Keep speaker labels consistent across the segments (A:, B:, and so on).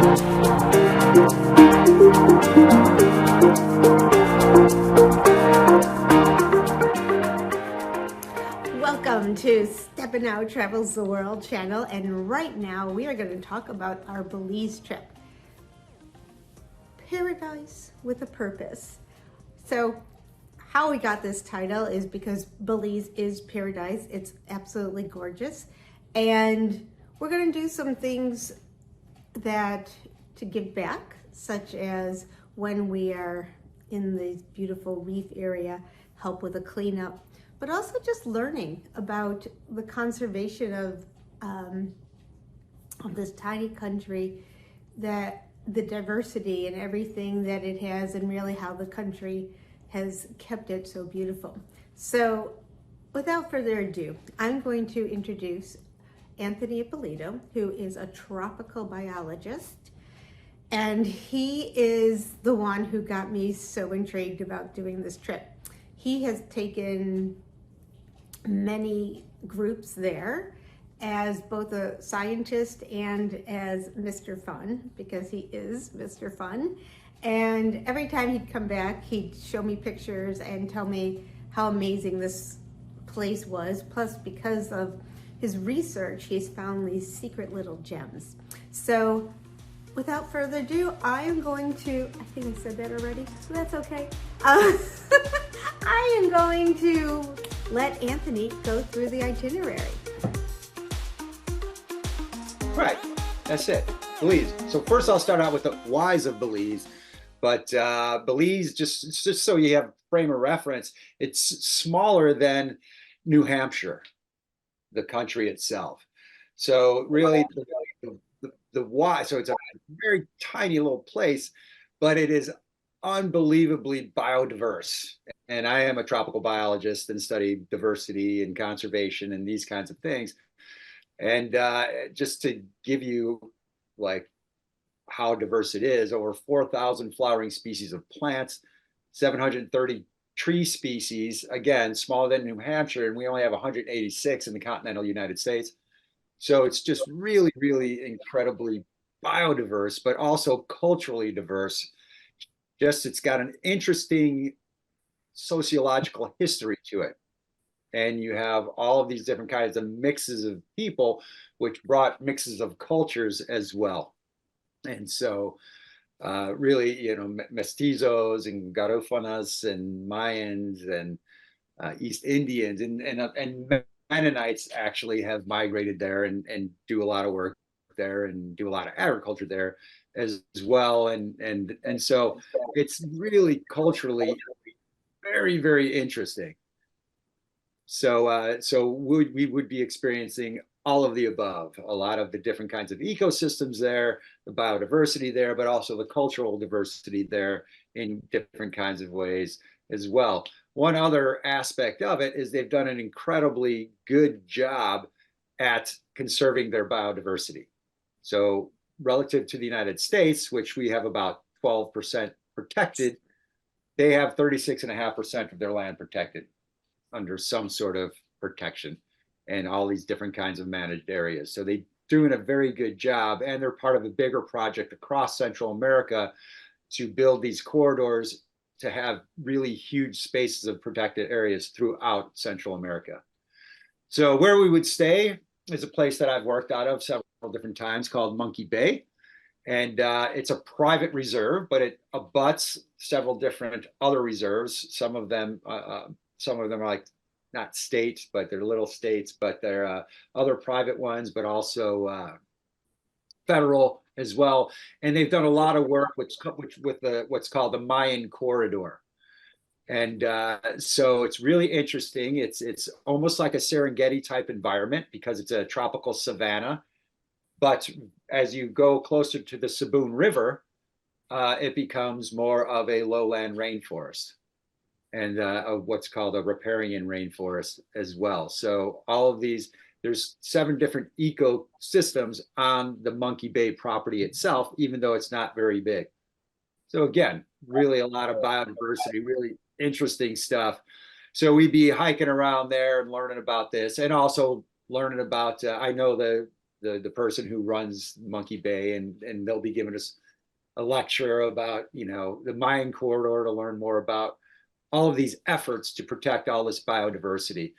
A: Welcome to Steppin' Out Travels the World channel, and right now we are going to talk about our Belize trip. Paradise with a purpose. So how we got this title is because Belize is paradise. It's absolutely gorgeous, and we're going to do some things that to give back, such as when we are in the beautiful reef area, help with the cleanup, but also just learning about the conservation of this tiny country, that the diversity and everything that it has, and really how the country has kept it so beautiful. So without further ado, I'm going to introduce Anthony Ippolito, who is a tropical biologist, and he is the one who got me so intrigued about doing this trip. He has taken many groups there as both a scientist and as Mr. Fun, because he is Mr. Fun. And every time he'd come back, he'd show me pictures and tell me how amazing this place was. Plus, because of his research, he's found these secret little gems. So without further ado, I am going to, I think I said that already, so that's okay. I am going to let Anthony go through the itinerary.
B: Right, that's it, Belize. So first I'll start out with the whys of Belize. But Belize, just so you have frame of reference, it's smaller than New Hampshire, the country itself. So really the why, so it's a very tiny little place, but it is unbelievably biodiverse. And I am a tropical biologist and study diversity and conservation and these kinds of things. And just to give you like how diverse it is, over 4,000 flowering species of plants, 730 tree species, again, smaller than New Hampshire, and we only have 186 in the continental United States. So it's just really, really incredibly biodiverse, but also culturally diverse. Just it's got an interesting sociological history to it. And you have all of these different kinds of mixes of people, which brought mixes of cultures as well. And so really, you know, mestizos and garofanas and Mayans and East Indians and Mennonites actually have migrated there and do a lot of work there and do a lot of agriculture there as well. And so it's really culturally very, very interesting. So we would be experiencing all of the above, a lot of the different kinds of ecosystems there, the biodiversity there, but also the cultural diversity there in different kinds of ways as well. One other aspect of it is they've done an incredibly good job at conserving their biodiversity. So relative to the United States, which we have about 12% protected, they have 36.5% of their land protected under some sort of protection and all these different kinds of managed areas. So they're doing a very good job, and they're part of a bigger project across Central America to build these corridors to have really huge spaces of protected areas throughout Central America. So where we would stay is a place that I've worked out of several different times called Monkey Bay. And it's a private reserve, but it abuts several different other reserves. Some of them are like not states, but they're little states, but they're other private ones, but also federal as well. And they've done a lot of work with what's called the Mayan corridor. And so it's really interesting. It's almost like a Serengeti type environment because it's a tropical savanna. But as you go closer to the Sabun River, it becomes more of a lowland rainforest and what's called a riparian rainforest as well. So all of these, there's 7 different ecosystems on the Monkey Bay property itself, even though it's not very big. So again, really a lot of biodiversity, really interesting stuff. So we'd be hiking around there and learning about this, and also learning about, I know the the person who runs Monkey Bay, and they'll be giving us a lecture about, the Mayan corridor to learn more about all of these efforts to protect all this biodiversity.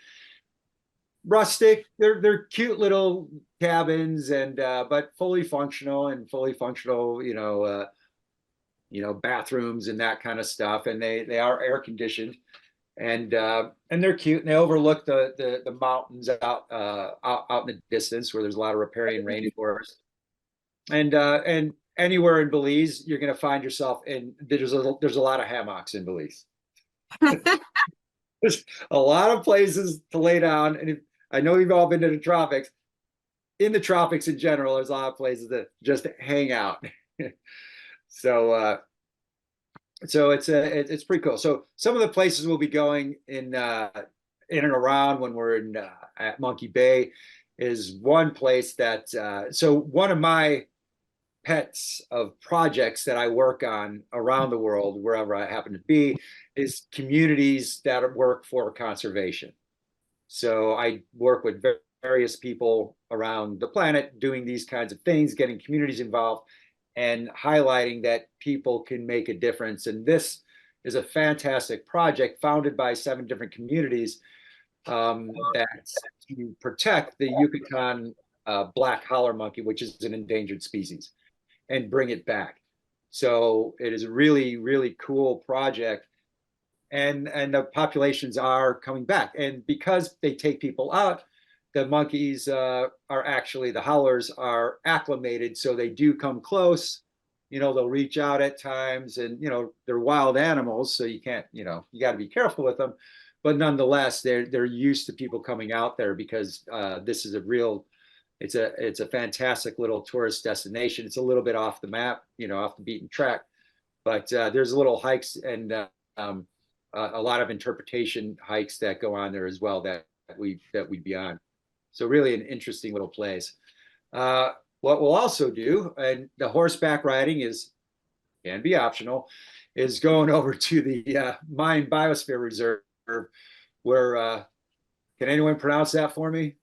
B: Rustic, they're cute little cabins, and but fully functional, bathrooms and that kind of stuff, and they are air conditioned, and they're cute, and they overlook the mountains out in the distance where there's a lot of riparian rainforest, and anywhere in Belize you're going to find yourself in. There's a lot of hammocks in Belize. There's a lot of places to lay down, and I know you've all been to the tropics. In the tropics in general, there's a lot of places that just hang out. So it's pretty cool. So some of the places we'll be going in and around when we're at Monkey Bay is one place that. So one of my pets of projects that I work on around the world, wherever I happen to be, is communities that work for conservation. So I work with various people around the planet doing these kinds of things, getting communities involved and highlighting that people can make a difference. And this is a fantastic project founded by 7 different communities that's to protect the Yucatan black howler monkey, which is an endangered species, and bring it back. So it is a really, really cool project. And the populations are coming back. And because they take people out, the monkeys are actually, the howlers are acclimated, so they do come close. They'll reach out at times, and they're wild animals, so you can't, you got to be careful with them. But nonetheless, they're used to people coming out there because this is it's a fantastic little tourist destination. It's a little bit off the map, off the beaten track, but there's little hikes and a lot of interpretation hikes that go on there as well that we'd be on. So really an interesting little place. What we'll also do, and the horseback riding can be optional, is going over to the Mayan Biosphere Reserve, where can anyone pronounce that for me?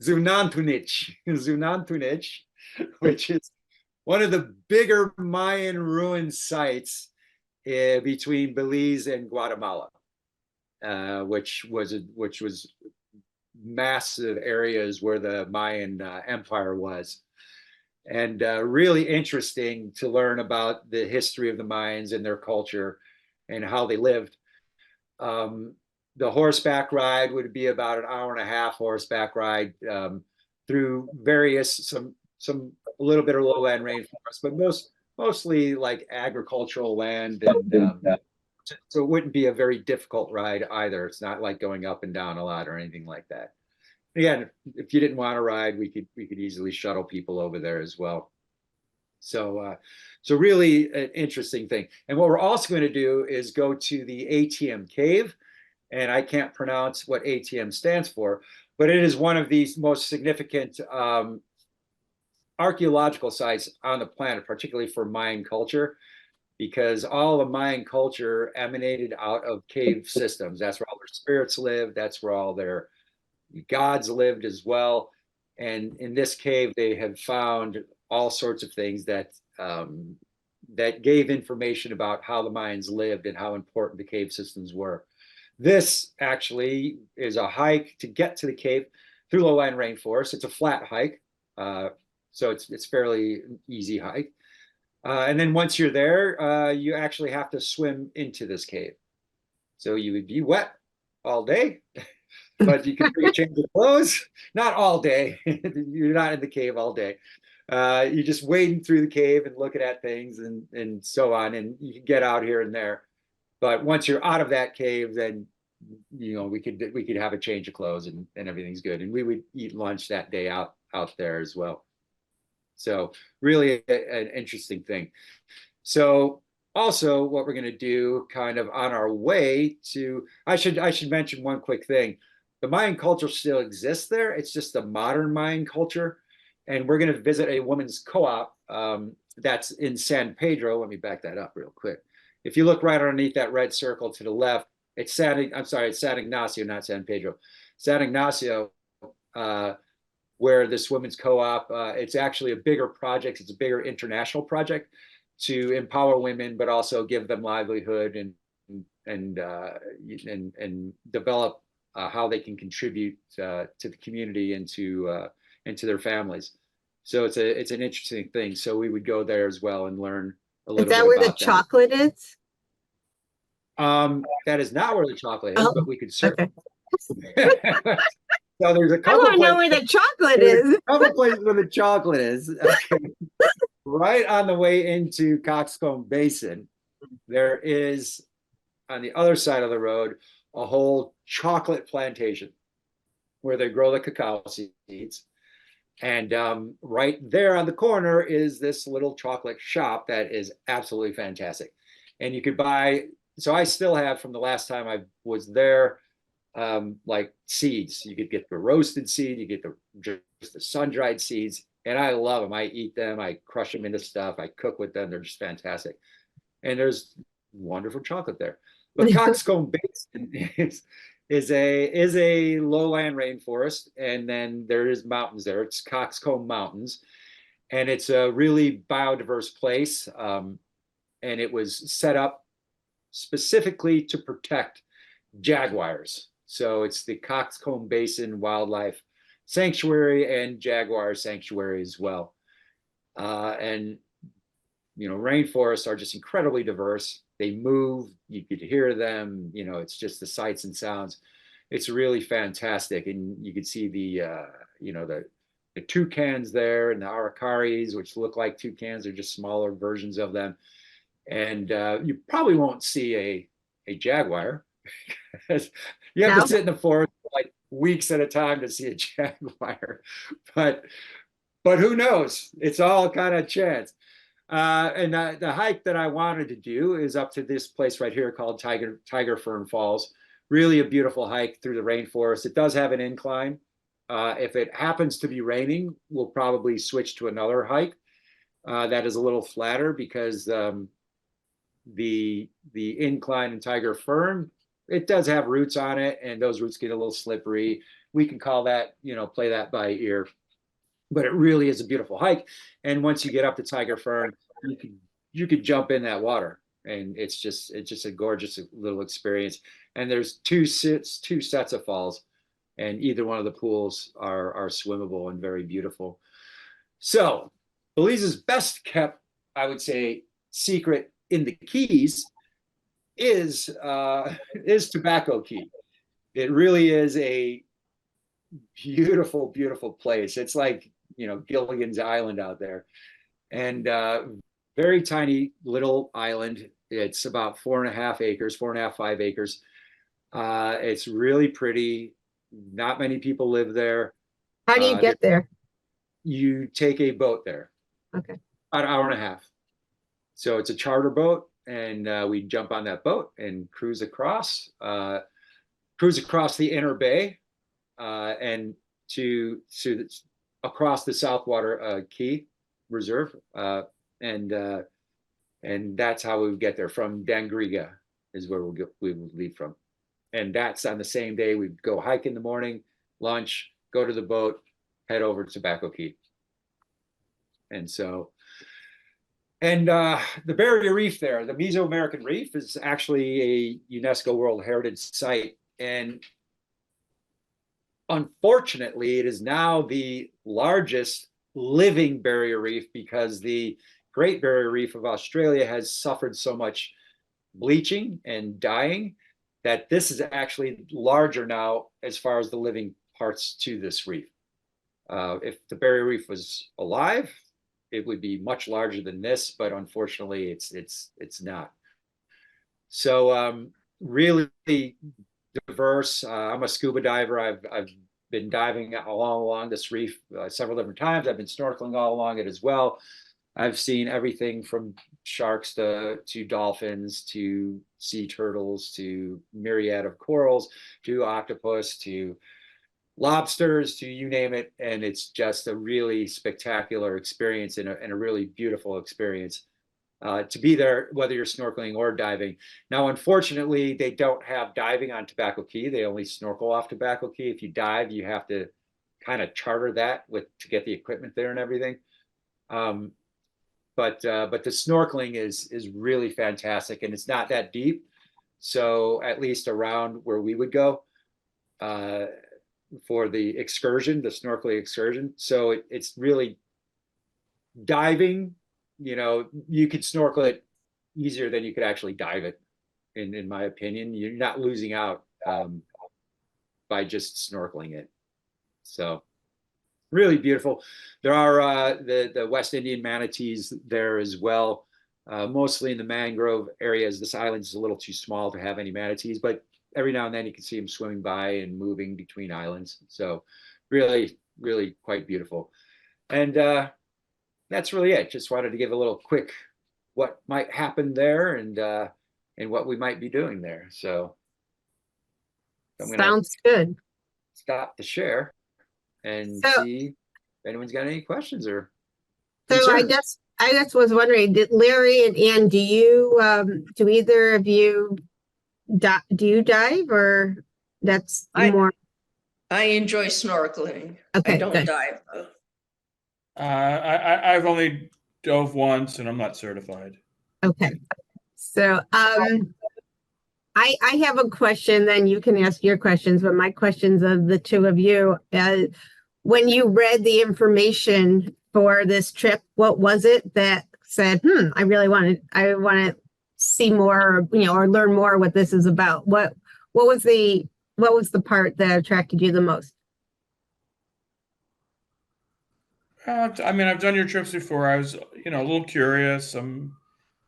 B: Zunantunich, which is one of the bigger Mayan ruin sites between Belize and Guatemala, which was massive areas where the Mayan Empire was. And really interesting to learn about the history of the Mayans and their culture and how they lived. The horseback ride would be about an hour and a half horseback ride through some a little bit of lowland rainforest, but mostly like agricultural land, and so it wouldn't be a very difficult ride either. It's not like going up and down a lot or anything like that. Again, if you didn't want to ride, we could easily shuttle people over there as well. So really an interesting thing. And what we're also going to do is go to the ATM cave, and I can't pronounce what ATM stands for, but it is one of these most significant archaeological sites on the planet, particularly for Mayan culture, because all of Mayan culture emanated out of cave systems. That's where all their spirits lived. That's where all their gods lived as well. And in this cave, they have found all sorts of things that gave information about how the Mayans lived and how important the cave systems were. This actually is a hike to get to the cave through lowland rainforest. It's a flat hike, so it's fairly easy hike. And then once you're there, you actually have to swim into this cave. So you would be wet all day, but you can change your clothes. Not all day. You're not in the cave all day. You're just wading through the cave and looking at things and so on. And you can get out here and there. But once you're out of that cave, then we could have a change of clothes and everything's good. And we would eat lunch that day out there as well. So really an interesting thing. So also what we're going to do kind of on our way to, I should mention one quick thing. The Mayan culture still exists there. It's just the modern Mayan culture. And we're going to visit a women's co-op that's in San Pedro. Let me back that up real quick. If you look right underneath that red circle to the left, it's San Ignacio, not San Pedro. San Ignacio where this women's co-op, it's actually a bigger project. It's a bigger international project to empower women, but also give them livelihood and develop how they can contribute to the community and to their families. So it's an interesting thing. So we would go there as well and learn a
C: Is
B: little
C: that
B: bit
C: where the
B: about that.
C: chocolate is?
B: That is not where the chocolate is,
C: Oh,
B: but we could
C: okay.
B: certainly. So there's a
C: I
B: couple
C: want to know
B: places.
C: where the chocolate
B: There's
C: is.
B: a couple places where the chocolate is. Okay. Right on the way into Coxcomb Basin, there is on the other side of the road a whole chocolate plantation where they grow the cacao seeds. And right there on the corner is this little chocolate shop that is absolutely fantastic. And you could buy, so I still have from the last time I was there, like seeds. You could get the roasted seed, you get just the sun-dried seeds, and I love them. I eat them, I crush them into stuff, I cook with them. They're just fantastic. And there's wonderful chocolate there. But Coxcomb Basin is a lowland rainforest, and then there is mountains there. It's Coxcomb Mountains, and it's a really biodiverse place. And it was set up specifically to protect jaguars. So it's the Coxcomb Basin Wildlife Sanctuary and Jaguar Sanctuary as well. And rainforests are just incredibly diverse. They move, you could hear them, it's just the sights and sounds. It's really fantastic. And you could see the toucans there and the araucaries, which look like toucans. They're just smaller versions of them. And you probably won't see a jaguar. You have
C: No?
B: to sit in the forest for like weeks at a time to see a jaguar. But who knows? It's all kind of chance. And the hike that I wanted to do is up to this place right here called Tiger Fern Falls. Really a beautiful hike through the rainforest. It does have an incline. If it happens to be raining, we'll probably switch to another hike that is a little flatter because the incline in Tiger Fern, it does have roots on it, and those roots get a little slippery. We can call that, play that by ear. But it really is a beautiful hike. And once you get up to Tiger Fern, you could jump in that water, and it's just a gorgeous little experience. And there's two sets of falls, and either one of the pools are swimmable and very beautiful. So Belize's best kept, I would say, secret in the Keys is Tobacco Key. It really is a beautiful, beautiful place. It's like, Gilligan's Island out there. And very tiny little island. It's about 4.5 acres, 4.5, 5 acres. It's really pretty. Not many people live there.
C: How do you get there?
B: You take a boat there.
C: Okay.
B: About an hour and a half. So it's a charter boat, and we jump on that boat and cruise across the inner bay, and to across the Southwater Key Reserve, and that's how we would get there. From Dangriga is where we would leave from, and that's on the same day. We'd go hike in the morning, lunch, go to the boat, head over to Tobacco Key. And so, the barrier reef there, the Mesoamerican reef, is actually a UNESCO World Heritage Site, and unfortunately, it is now the largest living barrier reef because the Great Barrier Reef of Australia has suffered so much bleaching and dying that this is actually larger now as far as the living parts to this reef. If the barrier reef was alive, it would be much larger than this, but unfortunately, it's not. So really diverse. I'm a scuba diver. I've been diving along this reef several different times. I've been snorkeling all along it as well. I've seen everything from sharks to dolphins to sea turtles to myriad of corals to octopus to lobsters to you name it. And it's just a really spectacular experience and a really beautiful experience to be there, whether you're snorkeling or diving. Now, unfortunately, they don't have diving on Tobacco Key. They only snorkel off Tobacco Key. If you dive, you have to kind of charter that to get the equipment there and everything. But the snorkeling is really fantastic, and it's not that deep. So at least around where we would go for the excursion, the snorkeling excursion. So it's really diving. You could snorkel it easier than you could actually dive it. In my opinion, you're not losing out by just snorkeling it. So really beautiful. There are the West Indian manatees there as well, mostly in the mangrove areas. This island is a little too small to have any manatees, but every now and then you can see them swimming by and moving between islands. So really, really quite beautiful. And that's really it. Just wanted to give a little quick what might happen there and what we might be doing there. So I'm gonna
C: Sounds good.
B: stop the share and
C: So-
B: see if anyone's got any questions or
C: So I
B: concerns.
C: just was wondering, did Larry and Ann, do either of you do you dive, or that's more?
D: I enjoy snorkeling.
C: Okay,
D: I don't
C: good.
D: dive though.
E: I've only dove once, and I'm not certified.
C: Okay. So I have a question, then you can ask your questions, but my questions of the two of you, when you read the information for this trip, what was it that said, I want to see more, or learn more what this is about? What was the part that attracted you the most?
E: I mean, I've done your trips before. I was, a little curious. I'm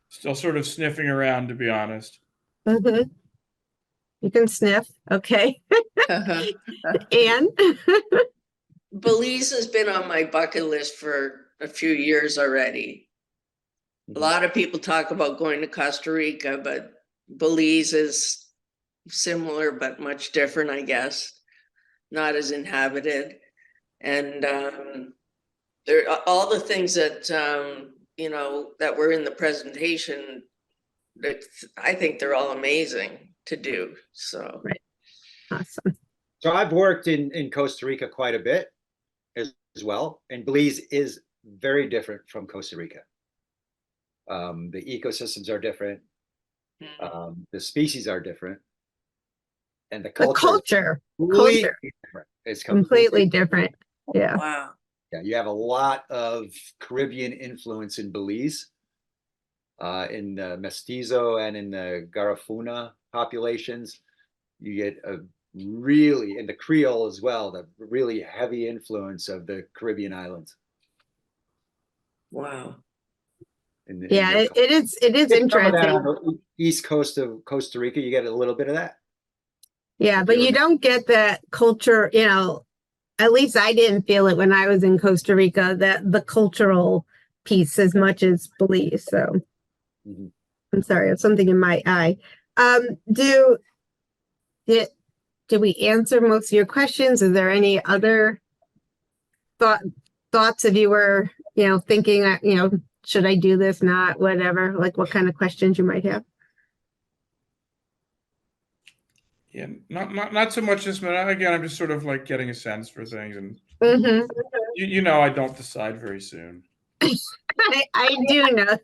E: still sort of sniffing around, to be honest.
C: Mm-hmm. You can sniff. Okay. And
D: Belize has been on my bucket list for a few years already. A lot of people talk about going to Costa Rica, but Belize is similar but much different, I guess. Not as inhabited. And there are all the things that that were in the presentation, that I think they're all amazing to do. So
C: right. Awesome.
B: So I've worked in Costa Rica quite a bit as well, and Belize is very different from Costa Rica. The ecosystems are different. The species are different, and the culture different. It's
C: completely different. Yeah.
D: wow.
B: Yeah, you have a lot of Caribbean influence in Belize, in the Mestizo and in the Garifuna populations. You get in the Creole as well, the really heavy influence of the Caribbean islands.
D: Wow.
C: It is interesting.
B: On the east coast of Costa Rica, you get a little bit of that.
C: Yeah, but you don't get that culture, at least I didn't feel it when I was in Costa Rica, that the cultural piece as much as Belize. So I'm sorry, I have something in my eye. Did we answer most of your questions? Is there any other thoughts if you were, thinking, should I do this, not, whatever, like what kind of questions you might have?
E: Yeah, not so much this minute. Again, I'm just sort of like getting a sense for things, and I don't decide very soon.
C: I do know.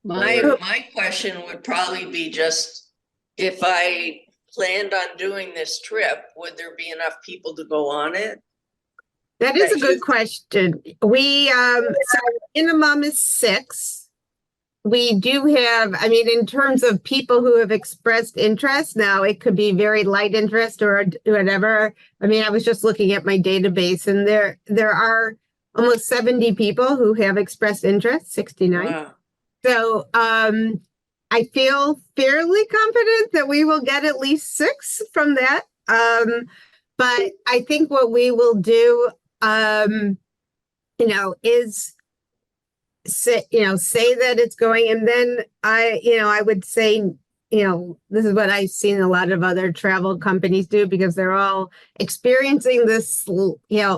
D: My question would probably be just, if I planned on doing this trip, would there be enough people to go on it?
C: That is a good question. We so minimum is 6. We do have, in terms of people who have expressed interest, now it could be very light interest or whatever. I was just looking at my database, and there are almost 70 people who have expressed interest, 69.
D: Wow.
C: So I feel fairly confident that we will get at least 6 from that. But I think what we will do, is say that it's going, and then I would say, this is what I've seen a lot of other travel companies do, because they're all experiencing this,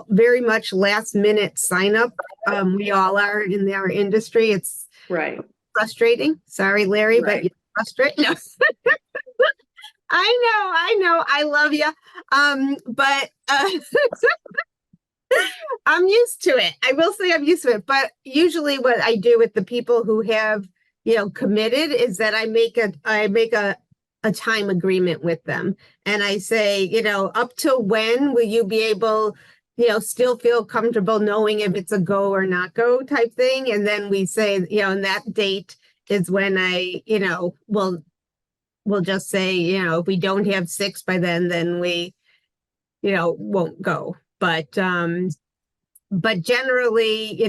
C: very much last minute sign up. We all are in our industry. It's
D: Right.
C: frustrating. Sorry, Larry,
D: Right.
C: but you're frustrating. No. I know, I love you. But I'm used to it. I will say I'm used to it. But usually what I do with the people who have, committed is that I make a time agreement with them. And I say, up till when will you be able, still feel comfortable knowing if it's a go or not go type thing. And then we say, and that date is when we'll just say, if we don't have 6 by then we, won't go. But generally,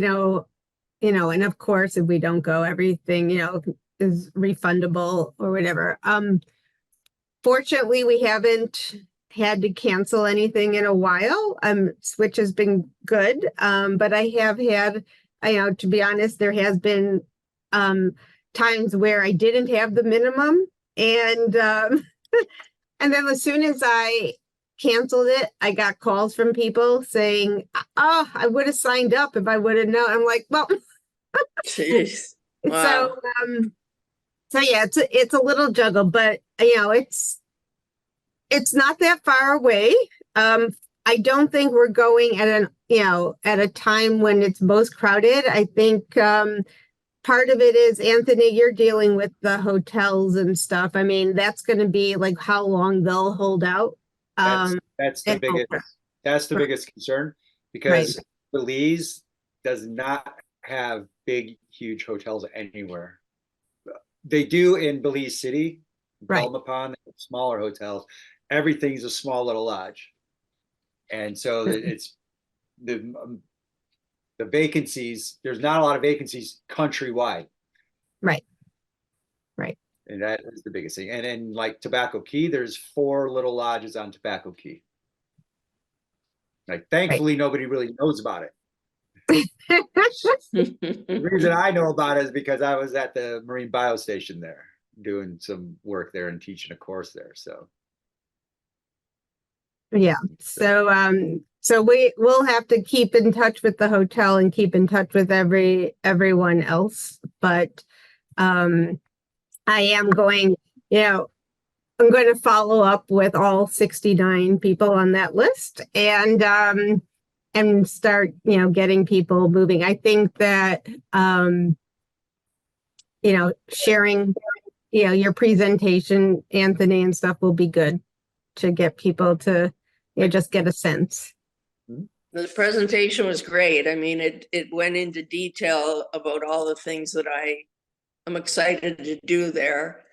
C: and of course, if we don't go, everything, is refundable or whatever. Fortunately, we haven't had to cancel anything in a while, which has been good. But I have had, to be honest, there has been times where I didn't have the minimum, and and then as soon as I canceled it, I got calls from people saying, "Oh, I would have signed up if I would have known." I'm like, well,
D: Jeez. Wow.
C: So yeah, it's a little juggle, but it's not that far away. I don't think we're going at at a time when it's most crowded. I think part of it is, Anthony, you're dealing with the hotels and stuff. I mean, that's going to be like how long they'll hold out.
B: That's the biggest concern, because Belize does not have big, huge hotels anywhere. They do in Belize City, Belmopan, smaller hotels. Everything's a small little lodge, and so it's the vacancies. There's not a lot of vacancies countrywide,
C: Right.
B: and that is the biggest thing. And then, like Tobacco Key, there's 4 little lodges on Tobacco Key. Like, thankfully, nobody really knows about it. The reason I know about it is because I was at the marine biostation there doing some work there and teaching a course there. So
C: yeah, so we'll have to keep in touch with the hotel and keep in touch with everyone else. But I am going, I'm going to follow up with all 69 people on that list and start, getting people moving. I think that, sharing, your presentation, Anthony, and stuff will be good to get people to, just get a sense.
D: The presentation was great. I mean, it went into detail about all the things that I'm excited to do there.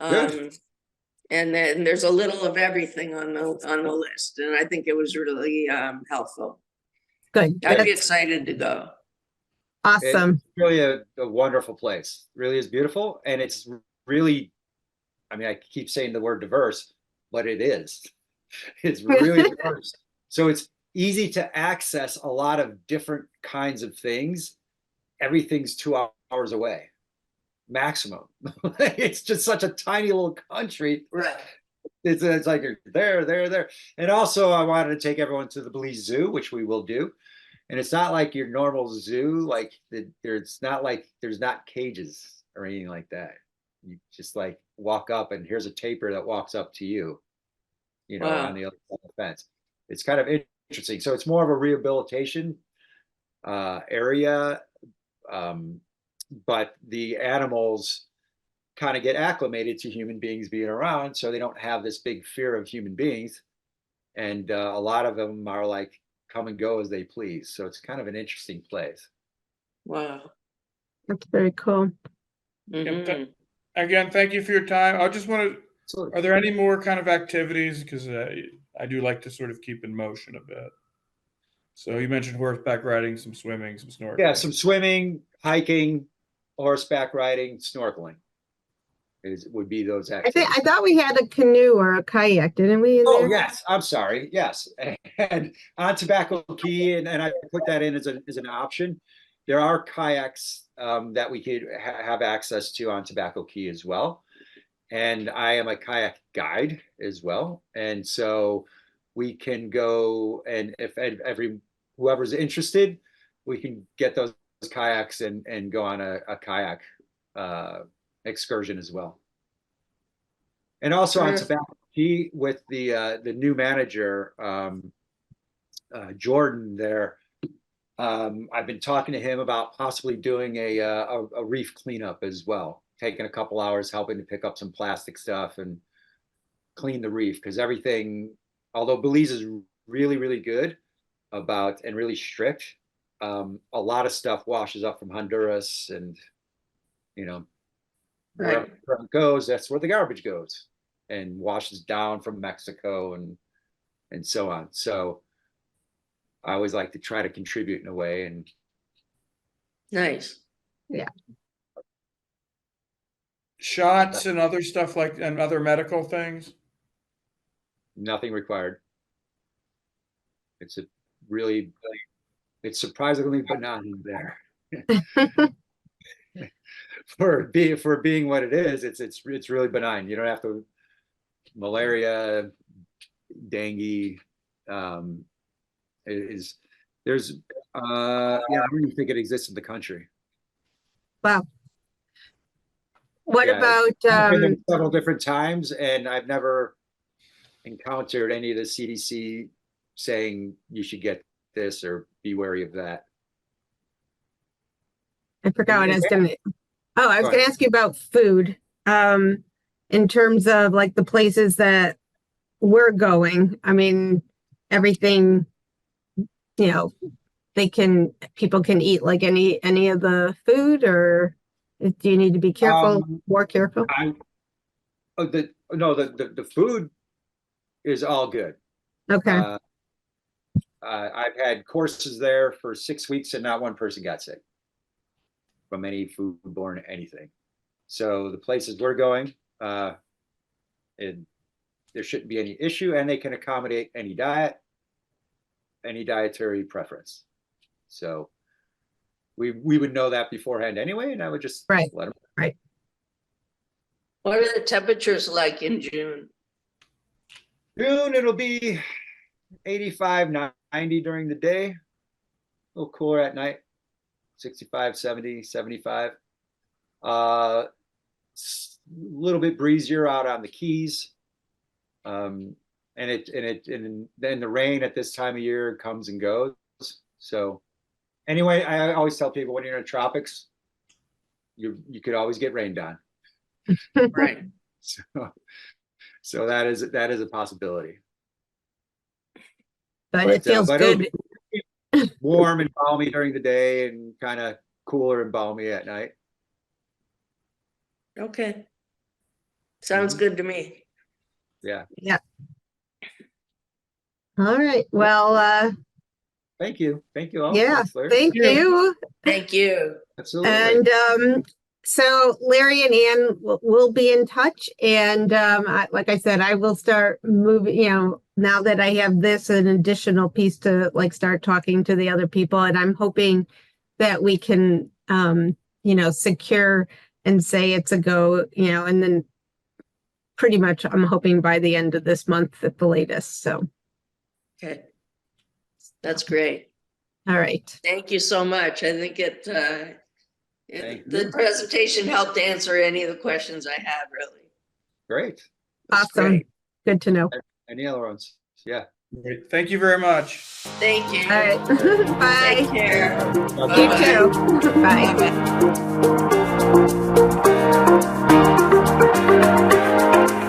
D: And then there's a little of everything on the list, and I think it was really helpful.
C: Good.
D: I'd be excited to go.
C: Awesome.
B: It's really a wonderful place. It really is beautiful, and it's really, I mean, I keep saying the word diverse, but it is. It's really diverse. So it's easy to access a lot of different kinds of things. Everything's 2 hours away, maximum. It's just such a tiny little country.
D: Right.
B: It's like you're there. And also, I wanted to take everyone to the Belize Zoo, which we will do. And it's not like your normal zoo, like it's not like there's not cages or anything like that. You just like walk up and here's a tapir that walks up to you, on the other side of the fence. It's kind of interesting. So it's more of a rehabilitation area, but the animals kind of get acclimated to human beings being around, so they don't have this big fear of human beings. And a lot of them are like come and go as they please. So it's kind of an interesting place.
D: Wow.
C: That's very cool.
D: Mhm.
E: Again, thank you for your time. I just want to, are there any more kind of activities? Because I do like to sort of keep in motion a bit. So you mentioned horseback riding, some swimming, some snorkeling.
B: Yeah, some swimming, hiking, horseback riding, snorkeling would be those activities.
C: I thought we had a canoe or a kayak, didn't we?
B: Yes, I'm sorry. Yes, and on Tobacco Key, and I put that in as an option. There are kayaks that we could have access to on Tobacco Key as well, and I am a kayak guide as well, and so we can go, and if whoever's interested, we can get those kayaks and go on a kayak excursion as well. And also on Tobacco he with the new manager, Jordan there. I've been talking to him about possibly doing a reef cleanup as well, taking a couple hours helping to pick up some plastic stuff and clean the reef, because everything, although Belize is really, really good about and really strict, a lot of stuff washes up from Honduras, and wherever it goes, that's where the garbage goes, and washes down from Mexico and so on. So I always like to try to contribute in a way. And
D: Nice.
C: Yeah.
E: Shots and other stuff and other medical things.
B: nothing required. It's surprisingly benign there. for being what it is, it's really benign. You don't have to malaria, dengue, there's I don't even think it exists in the country.
C: Wow. What
B: Yeah,
C: about
B: I've been there several different times, and I've never encountered any of the CDC saying you should get this or be wary of that.
C: I forgot what I was gonna. Oh, I was gonna ask you about food. In terms of like the places that we're going. I mean, everything, people can eat like any of the food, or do you need to be careful, more careful?
B: The food is all good.
C: Okay.
B: I've had courses there for 6 weeks and not one person got sick from any foodborne anything. So the places we're going, there shouldn't be any issue, and they can accommodate any diet, any dietary preference. So we would know that beforehand anyway, and I would just let them.
C: Right.
D: What are the temperatures like in June?
B: June, it'll be 85, 90 during the day. A little cooler at night, 65, 70, 75. A little bit breezier out on the Keys. And then the rain at this time of year comes and goes. So anyway, I always tell people when you're in the tropics, you could always get rained on.
D: Right.
B: So that is a possibility.
C: But it feels good.
B: Warm and balmy during the day, and kind of cooler and balmy at night.
D: Okay. Sounds good to me.
B: Yeah.
C: Yeah. All right. Well,
B: Thank you all.
C: yeah,
B: Thanks,
C: thank you.
D: Thank you.
B: Absolutely.
C: And so Larry and Ann will be in touch, and like I said, I will start moving, now that I have this an additional piece to like start talking to the other people, and I'm hoping that we can secure and say it's a go, and then pretty much I'm hoping by the end of this month at the latest. So
D: Okay. That's great.
C: all right.
D: Thank you so much. I think the presentation helped answer any of the questions I had, really.
B: Great.
C: That's awesome. Great. Good to know.
B: Any other ones? Yeah.
E: Great. Thank you very much.
D: Thank you.
C: All right. Bye.
D: Take care.
C: You too. Bye.
D: Bye.